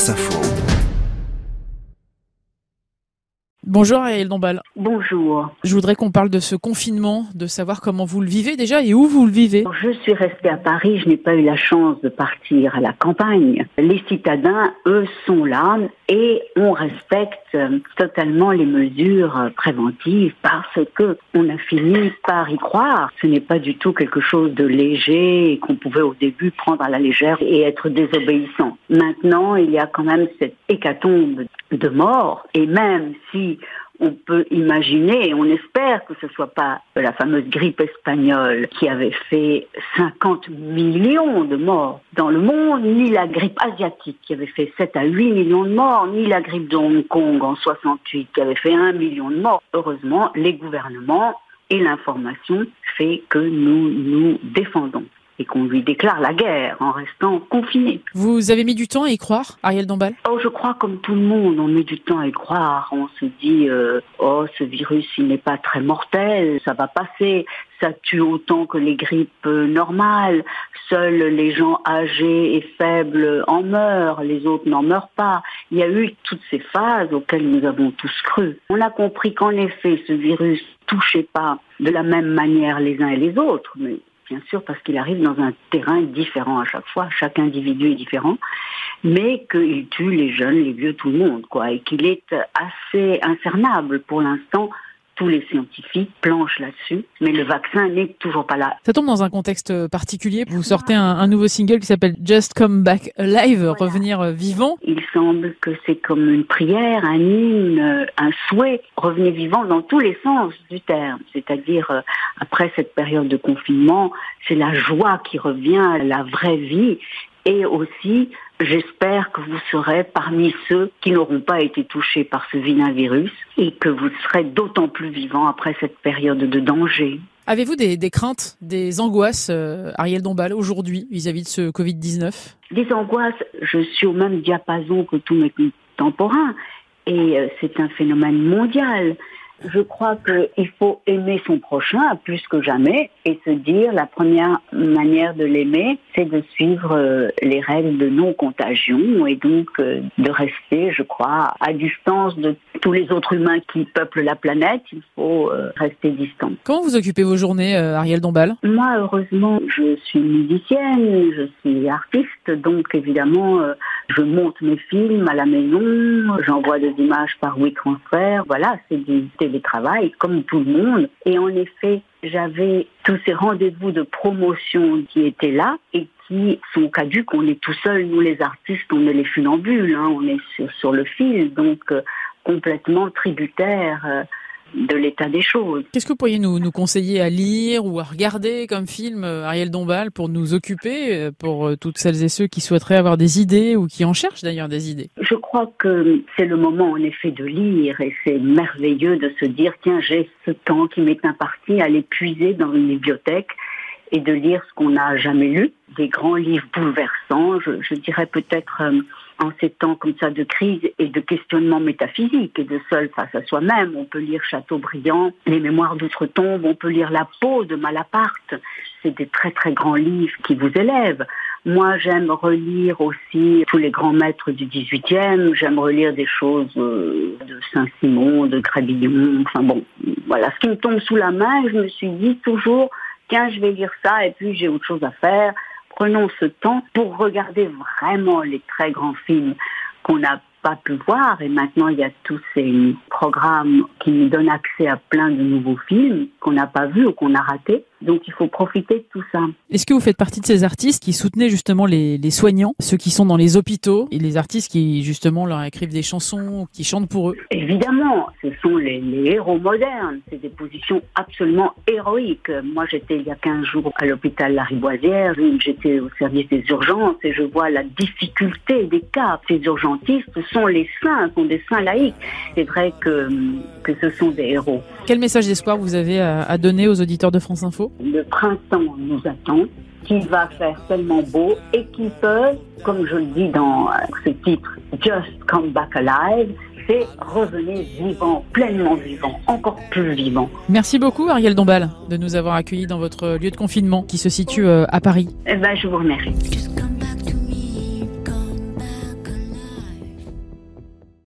France Info. Bonjour Ariel Dombal. Bonjour. Je voudrais qu'on parle de ce confinement, de savoir comment vous le vivez déjà et où vous le vivez. Je suis restée à Paris, je n'ai pas eu la chance de partir à la campagne. Les citadins, eux, sont là et on respecte totalement les mesures préventives parce que on a fini par y croire. Ce n'est pas du tout quelque chose de léger et qu'on pouvait au début prendre à la légère et être désobéissant. Maintenant, il y a quand même cette hécatombe de morts et même si on peut imaginer, et on espère que ce ne soit pas la fameuse grippe espagnole qui avait fait 50 millions de morts dans le monde, ni la grippe asiatique qui avait fait 7 à 8 millions de morts, ni la grippe de Hong Kong en 68 qui avait fait 1 million de morts. Heureusement, les gouvernements et l'information fait que nous nous défendons et qu'on lui déclare la guerre en restant confiné. Vous avez mis du temps à y croire, Ariel Dombal ? Je crois comme tout le monde, on met du temps à y croire. On se dit, ce virus, il n'est pas très mortel, ça va passer. Ça tue autant que les grippes normales. Seuls les gens âgés et faibles en meurent, les autres n'en meurent pas. Il y a eu toutes ces phases auxquelles nous avons tous cru. On a compris qu'en effet, ce virus ne touchait pas de la même manière les uns et les autres, mais bien sûr, parce qu'il arrive dans un terrain différent à chaque fois, chaque individu est différent, mais qu'il tue les jeunes, les vieux, tout le monde, et qu'il est assez infernable pour l'instant. Tous les scientifiques planchent là-dessus, mais le vaccin n'est toujours pas là. Ça tombe dans un contexte particulier. Vous sortez un nouveau single qui s'appelle Just Come Back Alive, voilà. Revenir vivant. Il semble que c'est comme une prière, un hymne, un souhait. Revenez vivant dans tous les sens du terme. C'est-à-dire, après cette période de confinement, c'est la joie qui revient, la vraie vie. Et aussi, j'espère que vous serez parmi ceux qui n'auront pas été touchés par ce vilain virus et que vous serez d'autant plus vivants après cette période de danger. Avez-vous des craintes, des angoisses, Ariel Dombal, aujourd'hui, vis-à-vis de ce Covid-19 ? Des angoisses, je suis au même diapason que tous mes contemporains et c'est un phénomène mondial. Je crois qu'il faut aimer son prochain plus que jamais et se dire la première manière de l'aimer, c'est de suivre les règles de non-contagion et donc de rester, je crois, à distance de tous les autres humains qui peuplent la planète. Il faut rester distant. Comment vous occupez vos journées, Ariel Dombal ? Moi, heureusement, je suis musicienne, je suis artiste, donc évidemment, je monte mes films à la maison, j'envoie des images par WeTransfer. Voilà, c'est du télétravail comme tout le monde. Et en effet, j'avais tous ces rendez-vous de promotion qui étaient là et qui sont caducs. On est tout seul, nous les artistes, on est les funambules, on est sur le fil, donc complètement tributaires de l'état des choses. Qu'est-ce que vous pourriez nous conseiller à lire ou à regarder comme film, Ariel Dombal, pour nous occuper, pour toutes celles et ceux qui souhaiteraient avoir des idées ou qui en cherchent d'ailleurs des idées ? Je crois que c'est le moment en effet de lire et c'est merveilleux de se dire tiens, j'ai ce temps qui m'est imparti à l'épuiser dans une bibliothèque et de lire ce qu'on n'a jamais lu, des grands livres bouleversants, je dirais peut-être en ces temps comme ça de crise et de questionnement métaphysique et de seul face à soi-même. On peut lire Chateaubriand, Les Mémoires d'Outre-Tombe, on peut lire La Peau de Malaparte. C'est des très très grands livres qui vous élèvent. Moi, j'aime relire aussi tous les grands maîtres du XVIIIe. J'aime relire des choses de Saint-Simon, de Crébillon. Enfin bon, voilà. Ce qui me tombe sous la main, je me suis dit toujours, tiens, je vais lire ça et puis j'ai autre chose à faire. Prenons ce temps pour regarder vraiment les très grands films qu'on n'a pas pu voir. Et maintenant, il y a tous ces programmes qui nous donnent accès à plein de nouveaux films qu'on n'a pas vus ou qu'on a ratés. Donc, il faut profiter de tout ça. Est-ce que vous faites partie de ces artistes qui soutenaient justement les soignants, ceux qui sont dans les hôpitaux, et les artistes qui justement leur écrivent des chansons, qui chantent pour eux ? Évidemment, ce sont les héros modernes. C'est des positions absolument héroïques. Moi, j'étais il y a 15 jours à l'hôpital Lariboisière. J'étais au service des urgences et je vois la difficulté des cas. Ces urgentistes sont les saints, sont des saints laïcs. C'est vrai que ce sont des héros. Quel message d'espoir vous avez à donner aux auditeurs de France Info ? Le printemps nous attend, qu'il va faire tellement beau et qu'ils peuvent, comme je le dis dans ce titre, Just Come Back Alive, c'est revenir vivant, pleinement vivant, encore plus vivant. Merci beaucoup Ariel Dombal de nous avoir accueillis dans votre lieu de confinement qui se situe à Paris. Je vous remercie.